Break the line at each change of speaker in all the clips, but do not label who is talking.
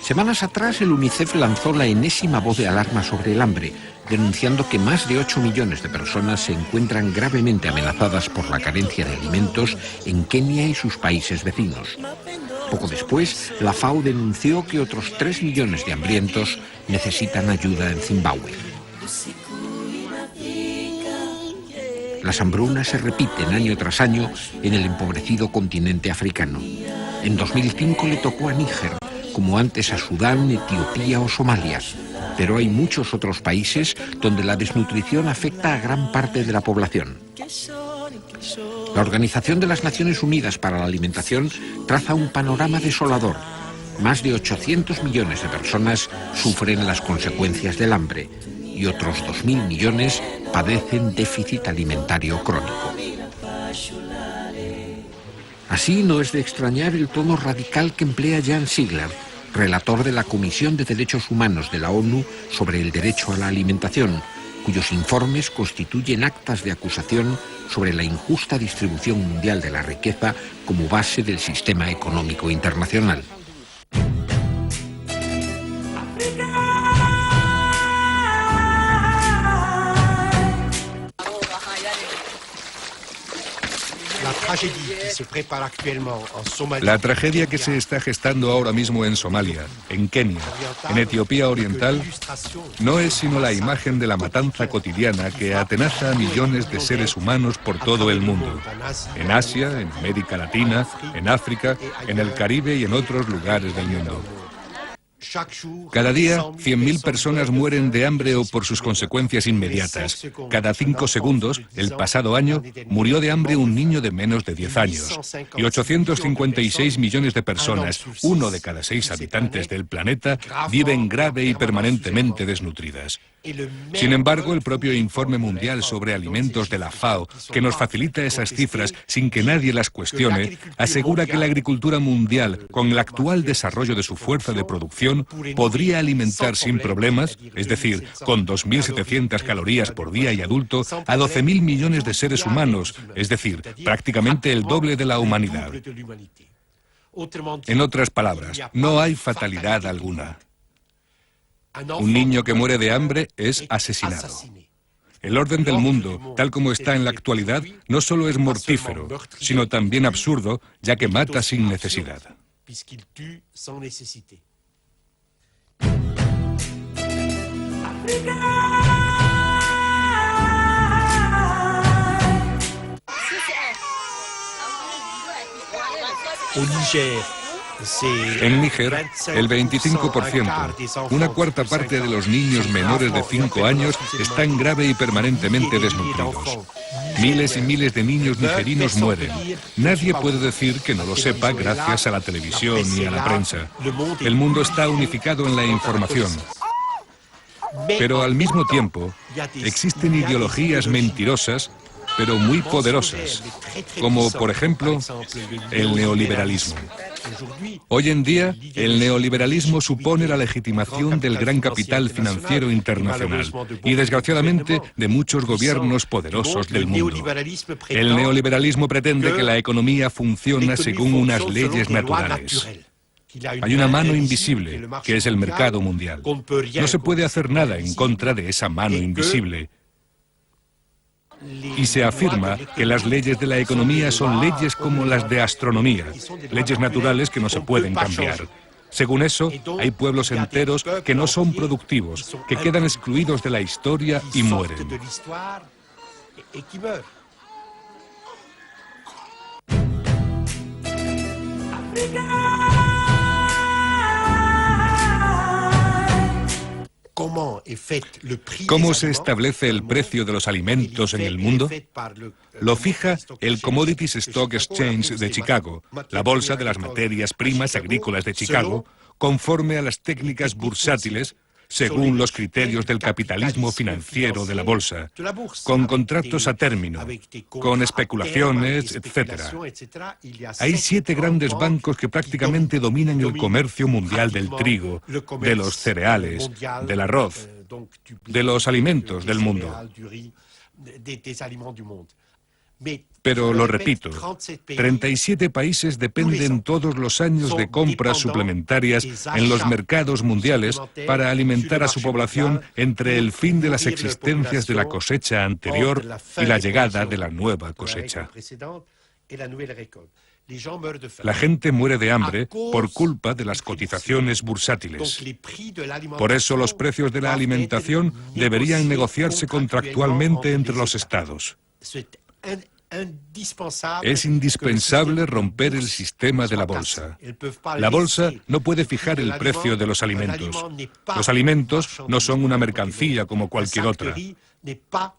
Semanas atrás, el UNICEF lanzó la enésima voz de alarma sobre el hambre, denunciando que más de 8 millones de personas se encuentran gravemente amenazadas por la carencia de alimentos en Kenia y sus países vecinos. Poco después, la FAO denunció que otros 3 millones de hambrientos necesitan ayuda en Zimbabue. Las hambrunas se repiten año tras año en el empobrecido continente africano. En 2005 le tocó a Níger, como antes a Sudán, Etiopía o Somalia. Pero hay muchos otros países donde la desnutrición afecta a gran parte de la población. La Organización de las Naciones Unidas para la Alimentación traza un panorama desolador. Más de 800 millones de personas sufren las consecuencias del hambre y otros 2.000 millones padecen déficit alimentario crónico. Así no es de extrañar el tono radical que emplea Jan Sigler, relator de la Comisión de Derechos Humanos de la ONU sobre el derecho a la alimentación, cuyos informes constituyen actas de acusación sobre la injusta distribución mundial de la riqueza como base del sistema económico internacional.
La tragedia que se está gestando ahora mismo en Somalia, en Kenia, en Etiopía Oriental, no es sino la imagen de la matanza cotidiana que atenaza a millones de seres humanos por todo el mundo, en Asia, en América Latina, en África, en el Caribe y en otros lugares del mundo. Cada día, 100.000 personas mueren de hambre o por sus consecuencias inmediatas. Cada 5 segundos, el pasado año, murió de hambre un niño de menos de 10 años. Y 856 millones de personas, 1 de cada 6 habitantes del planeta, viven grave y permanentemente desnutridas. Sin embargo, el propio Informe Mundial sobre Alimentos de la FAO, que nos facilita esas cifras sin que nadie las cuestione, asegura que la agricultura mundial, con el actual desarrollo de su fuerza de producción, podría alimentar sin problemas, es decir, con 2.700 calorías por día y adulto, a 12.000 millones de seres humanos, es decir, prácticamente el doble de la humanidad. En otras palabras, no hay fatalidad alguna. Un niño que muere de hambre es asesinado. El orden del mundo, tal como está en la actualidad, no solo es mortífero, sino también absurdo, ya que mata sin necesidad. En Níger, el 25%, una cuarta parte de los niños menores de 5 años están grave y permanentemente desnutridos. Miles y miles de niños nigerinos mueren. Nadie puede decir que no lo sepa gracias a la televisión y a la prensa. El mundo está unificado en la información. Pero al mismo tiempo, existen ideologías mentirosas, pero muy poderosas, como por ejemplo el neoliberalismo. Hoy en día, el neoliberalismo supone la legitimación del gran capital financiero internacional y, desgraciadamente, de muchos gobiernos poderosos del mundo. El neoliberalismo pretende que la economía funcione según unas leyes naturales. Hay una mano invisible, que es el mercado mundial. No se puede hacer nada en contra de esa mano invisible. Y se afirma que las leyes de la economía son leyes como las de astronomía, leyes naturales que no se pueden cambiar. Según eso, hay pueblos enteros que no son productivos, que quedan excluidos de la historia y mueren. ¿Cómo se establece el precio de los alimentos en el mundo? Lo fija el Commodities Stock Exchange de Chicago, la bolsa de las materias primas agrícolas de Chicago, conforme a las técnicas bursátiles, según los criterios del capitalismo financiero de la bolsa, con contratos a término, con especulaciones, etc. Hay 7 grandes bancos que prácticamente dominan el comercio mundial del trigo, de los cereales, del arroz, de los alimentos del mundo. Pero lo repito, 37 países dependen todos los años de compras suplementarias en los mercados mundiales para alimentar a su población entre el fin de las existencias de la cosecha anterior y la llegada de la nueva cosecha. La gente muere de hambre por culpa de las cotizaciones bursátiles. Por eso los precios de la alimentación deberían negociarse contractualmente entre los estados. Es indispensable romper el sistema de la bolsa. La bolsa no puede fijar el precio de los alimentos. Los alimentos no son una mercancía como cualquier otra.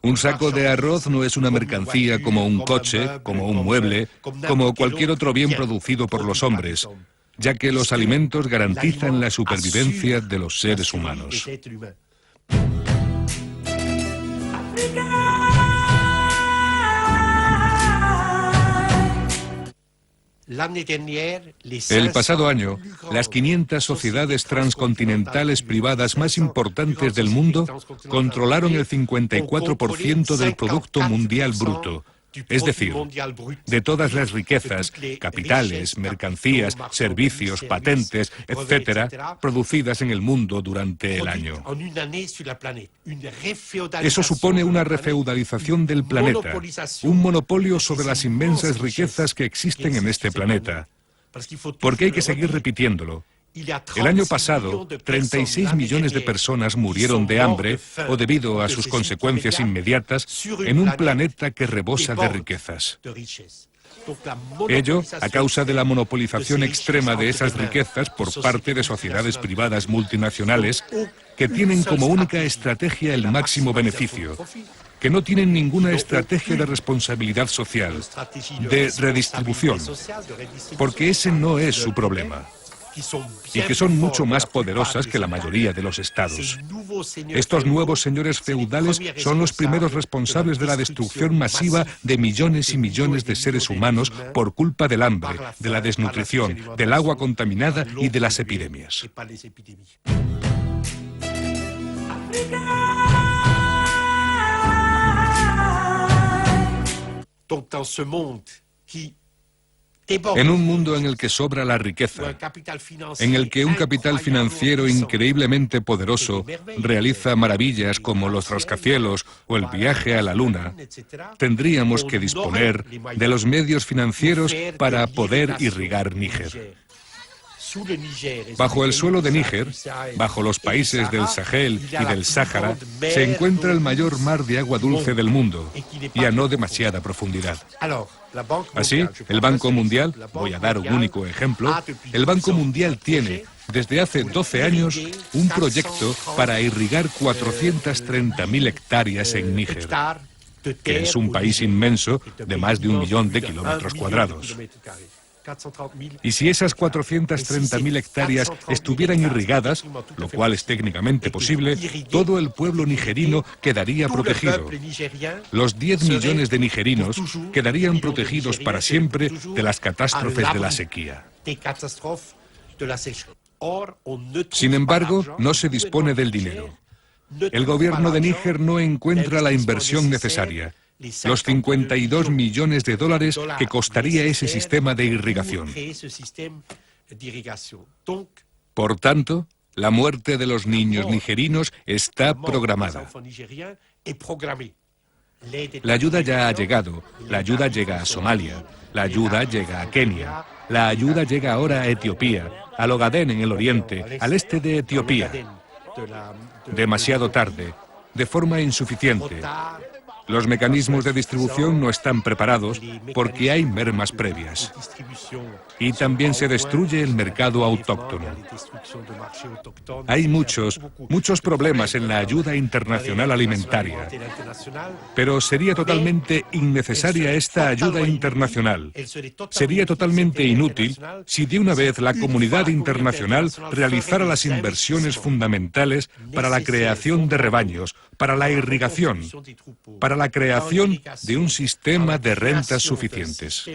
Un saco de arroz no es una mercancía como un coche, como un mueble, como cualquier otro bien producido por los hombres, ya que los alimentos garantizan la supervivencia de los seres humanos. El pasado año, las 500 sociedades transcontinentales privadas más importantes del mundo controlaron el 54% del Producto Mundial Bruto. Es decir, de todas las riquezas, capitales, mercancías, servicios, patentes, etc., producidas en el mundo durante el año. Eso supone una refeudalización del planeta, un monopolio sobre las inmensas riquezas que existen en este planeta. Porque hay que seguir repitiéndolo. El año pasado, 36 millones de personas murieron de hambre o debido a sus consecuencias inmediatas en un planeta que rebosa de riquezas. Ello a causa de la monopolización extrema de esas riquezas por parte de sociedades privadas multinacionales que tienen como única estrategia el máximo beneficio, que no tienen ninguna estrategia de responsabilidad social, de redistribución, porque ese no es su problema. Y que son mucho más poderosas que la mayoría de los estados. Estos nuevos señores feudales son los primeros responsables de la destrucción masiva de millones y millones de seres humanos por culpa del hambre, de la desnutrición, del agua contaminada y de las epidemias. En un mundo en el que sobra la riqueza, en el que un capital financiero increíblemente poderoso realiza maravillas como los rascacielos o el viaje a la Luna, tendríamos que disponer de los medios financieros para poder irrigar Níger. Bajo el suelo de Níger, bajo los países del Sahel y del Sáhara, se encuentra el mayor mar de agua dulce del mundo y a no demasiada profundidad. Así, el Banco Mundial, voy a dar un único ejemplo, el Banco Mundial tiene, desde hace 12 años, un proyecto para irrigar 430.000 hectáreas en Níger, que es un país inmenso de más de 1 millón de kilómetros cuadrados. Y si esas 430.000 hectáreas estuvieran irrigadas, lo cual es técnicamente posible, todo el pueblo nigerino quedaría protegido. Los 10 millones de nigerinos quedarían protegidos para siempre de las catástrofes de la sequía. Sin embargo, no se dispone del dinero. El gobierno de Níger no encuentra la inversión necesaria. Los 52 millones de dólares que costaría ese sistema de irrigación. Por tanto, la muerte de los niños nigerinos está programada. La ayuda ya ha llegado, la ayuda llega a Somalia, la ayuda llega a Kenia, la ayuda llega ahora a Etiopía, al Ogadén en el oriente, al este de Etiopía. Demasiado tarde, de forma insuficiente. Los mecanismos de distribución no están preparados porque hay mermas previas. Y también se destruye el mercado autóctono. Hay muchos problemas en la ayuda internacional alimentaria. Pero sería totalmente innecesaria esta ayuda internacional. Sería totalmente inútil si de una vez la comunidad internacional realizara las inversiones fundamentales para la creación de rebaños, para la irrigación, para la creación de un sistema de rentas suficientes.